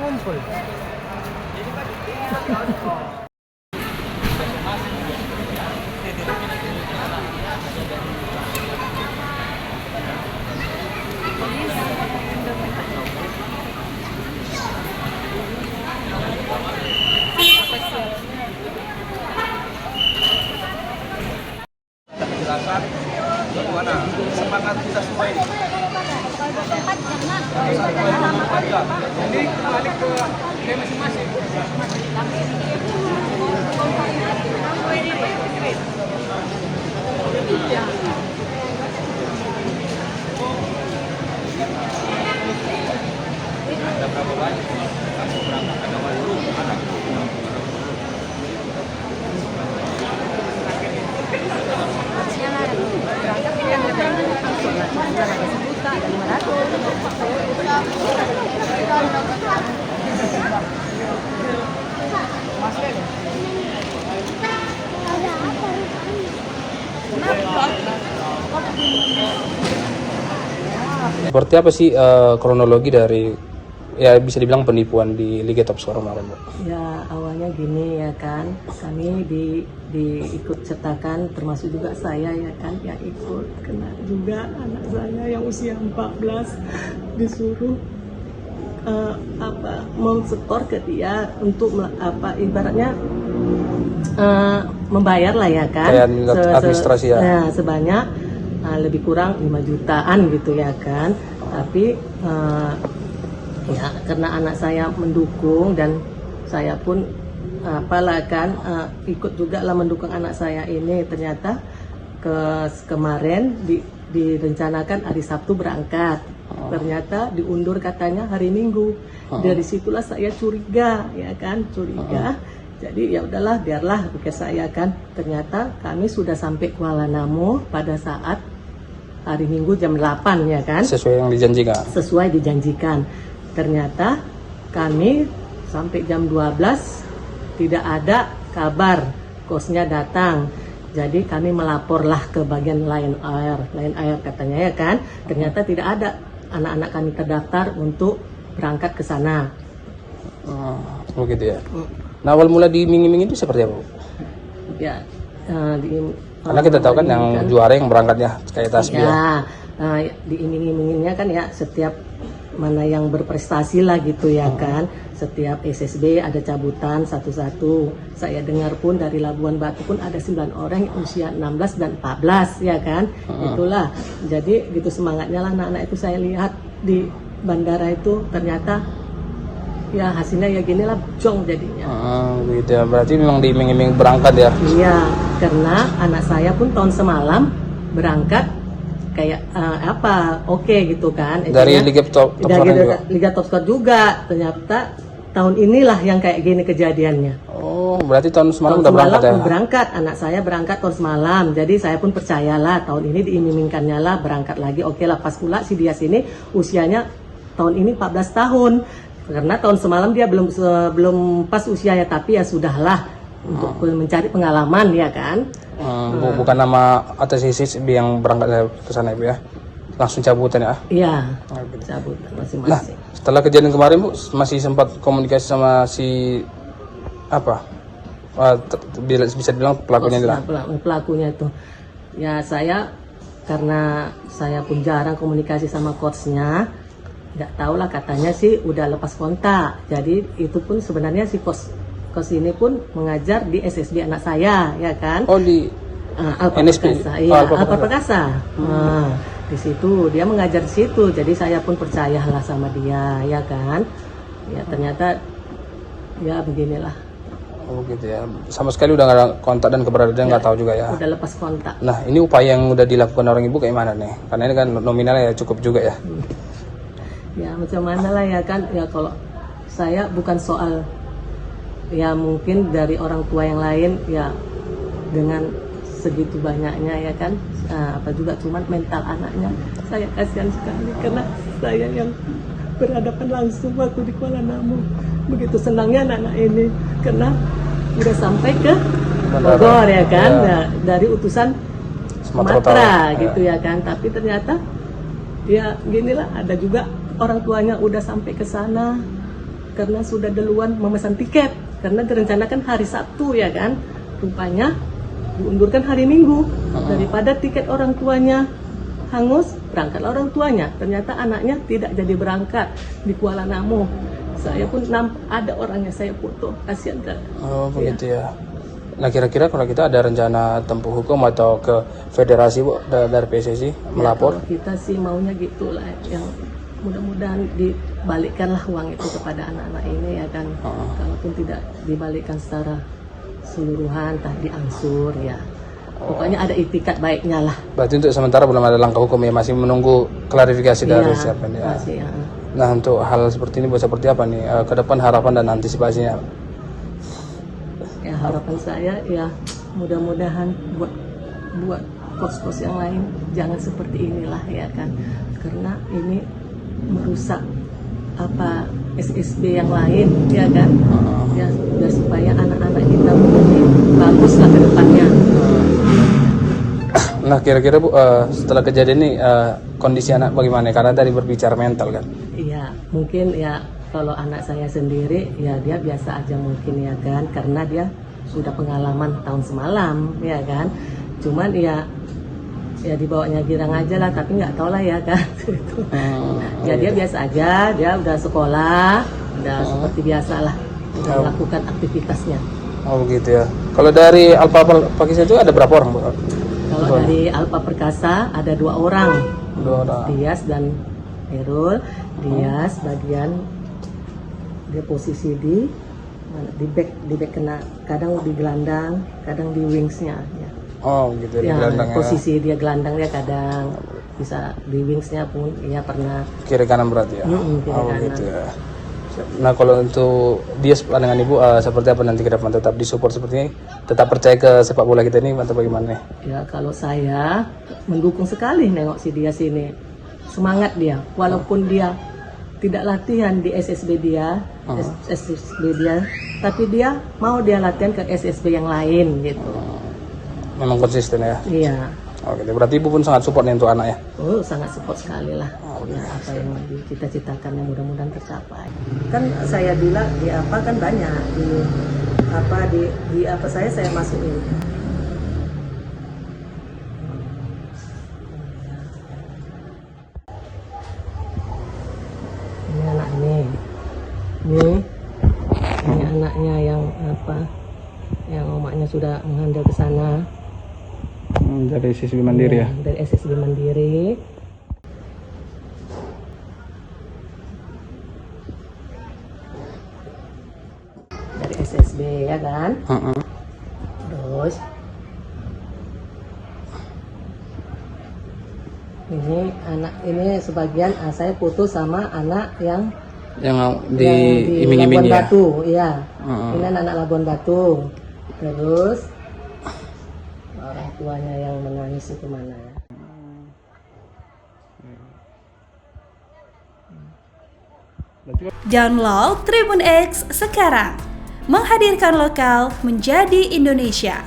ngumpul. Penjelasan bagaimana semangat kita semua ini. Jadi kembali ke ide masing-masing. Ada berapa banyak langsung berangkat ada dulu anak. Seperti apa sih kronologi dari ya bisa dibilang penipuan di Liga Top Skor kemarin, Bu? Ya awalnya gini ya kan, kami diikut sertakan termasuk juga saya ya kan yang ikut, kena juga anak saya yang usia 14 disuruh mau setor ke dia untuk ibaratnya membayar lah ya kan, administrasi ya. Sebanyak lebih kurang 5 jutaan gitu ya kan, tapi ya karena anak saya mendukung dan saya pun ikut juga lah mendukung anak saya ini, ternyata kemarin direncanakan hari Sabtu berangkat, ternyata diundur katanya hari Minggu. Dari situlah saya curiga ya kan, jadi ya udahlah biarlah pikir saya kan, ternyata kami sudah sampai Kuala Namu pada saat hari Minggu jam 8 ya kan, sesuai dijanjikan. Ternyata kami sampai jam 12 tidak ada kabar kosnya datang. Jadi kami melaporlah ke bagian Lion Air katanya ya kan. Ternyata tidak ada anak-anak kami terdaftar untuk berangkat ke sana. Begitu ya. Nah awal mula diiming-iming itu seperti apa, Bu? Ya, karena kita tahu kan yang juara yang berangkatnya kayak Tasbih. Ya, diiming-iminginnya kan ya setiap mana yang berprestasi lah gitu ya kan, setiap SSB ada cabutan satu-satu. Saya dengar pun dari Labuan Batu pun ada 9 orang yang usia 16 dan 14 ya kan. Itulah, jadi gitu semangatnya lah anak-anak itu. Saya lihat di bandara itu ternyata ya hasilnya ya gini lah, jong jadinya. Gitu ya, berarti memang diiming-iming berangkat ya? Iya, karena anak saya pun tahun semalam berangkat kayak oke gitu kan. Dari Liga Top Skor juga? Liga Top Skor juga, ternyata tahun inilah yang kayak gini kejadiannya. Oh, berarti tahun semalam udah berangkat ya? Berangkat, anak saya berangkat tahun semalam, jadi saya pun percayalah tahun ini diiming-imingkannya lah berangkat lagi. Oke lah, pas pula si dia sini usianya tahun ini 14 tahun. Karena tahun semalam dia belum pas usianya, tapi ya sudahlah untuk mencari pengalaman ya kan. Bukan nama atas yang berangkat ke sana Ibu ya, langsung cabutan ya? Iya, cabutan masing-masing. Nah setelah kejadian kemarin Bu masih sempat komunikasi sama si bisa dibilang pelakunya pelakunya itu ya. Saya karena saya pun jarang komunikasi sama coachnya, nggak tahu lah, katanya sih udah lepas kontak. Jadi itu pun sebenarnya si coach ini pun mengajar di SSB anak saya ya kan. Oh di Alfa Perkasa, iya Alfa Perkasa. Di situ dia mengajar di situ, jadi saya pun percayalah sama dia ya kan. Ya ternyata ya beginilah. Oh gitu ya, sama sekali udah nggak ada kontak dan keberadaan nggak tahu juga ya. Udah lepas kontak. Nah ini upaya yang udah dilakukan orang Ibu kayak mana nih? Karena ini kan nominalnya ya cukup juga ya. Ya macam mana lah ya kan, ya kalau saya bukan soal ya mungkin dari orang tua yang lain ya dengan segitu banyaknya ya kan, apa juga cuman mental anaknya saya kasihan sekali, karena saya yang berhadapan langsung waktu di Kuala Namu. Begitu senangnya anak-anak ini karena udah sampai ke Bogor ya kan, ya. Dari utusan Sumatera gitu ya kan, tapi ternyata ya ginilah, ada juga orang tuanya udah sampai ke sana karena sudah duluan memesan tiket karena direncanakan hari Sabtu ya kan, rupanya diundurkan hari Minggu. Daripada tiket orang tuanya hangus, berangkatlah orang tuanya. Ternyata anaknya tidak jadi berangkat di Kuala Namu. Saya pun ada orangnya, saya foto, kasihan kan. Oh begitu ya. Nah kira-kira kalau kita ada rencana tempuh hukum atau ke federasi Bu dari PSSI melapor? Ya, kita sih maunya gitulah, yang mudah-mudahan dibalikkanlah uang itu kepada anak-anak ini ya kan. Kalaupun tidak dibalikkan secara seluruhan, entah diangsur ya. Pokoknya ada itikat baiknya lah. Berarti untuk sementara belum ada langkah hukum ya, masih menunggu klarifikasi dari Iya, siapa nih? masih, ya. Nah untuk hal seperti ini seperti apa nih ke depan harapan dan antisipasinya? Ya harapan saya ya mudah-mudahan buat kos-kos yang lain jangan seperti inilah ya kan, karena ini merusak apa SSB yang lain ya kan, ya supaya anak-anak kita menjadi bagus lah ke depannya. Nah kira-kira Bu setelah kejadian ini kondisi anak bagaimana? Karena tadi berbicara mental kan? Iya mungkin ya kalau anak saya sendiri ya dia biasa aja mungkin ya kan, karena dia sudah pengalaman tahun semalam ya kan, cuman ya dibawanya girang aja lah, tapi nggak tahu lah ya kan. Ya dia biasa aja, dia udah sekolah, udah seperti biasa lah, udah melakukan aktivitasnya. Oh begitu ya. Kalau dari Alfa Pakis itu ada berapa orang Bu? Kalau dari Alfa Perkasa ada 2 orang, 2 orang. Dias dan Herul. Dias bagian dia posisi di back kena, kadang di gelandang, kadang di wingsnya ya. Oh gitu Ya, gelandang ya. posisi dia gelandang, dia kadang bisa di wingsnya pun ya pernah. Kiri kanan berarti ya. Kiri kanan. Gitu ya. Nah kalau untuk dia pandangan Ibu seperti apa nanti ke depan, tetap disupport seperti ini, tetap percaya ke sepak bola kita ini atau bagaimana? Ya kalau saya mendukung sekali nengok si dia sini, semangat dia walaupun dia tidak latihan di SSB dia, tapi dia mau dia latihan ke SSB yang lain gitu. Memang konsisten ya. Iya. Oke, berarti Ibu pun sangat support nih untuk anak ya. Oh, sangat support sekali lah. Ya, apa yang dicita-citakan yang mudah-mudahan tercapai. Kan saya bilang di apa kan banyak di apa saya masukin. Ini anak ini anaknya yang apa, yang omaknya sudah menghandle ke sana. Dari SSB Mandiri ya. Dari SSB Mandiri. Dari SSB ya kan. Terus ini anak ini sebagian saya foto sama anak yang di iming-iming Labuan ya. Batu, iya. Ini anak Labuan Batu. Terus orang tuanya yang menangis itu mana ya? Download Tribun X sekarang, menghadirkan lokal menjadi Indonesia.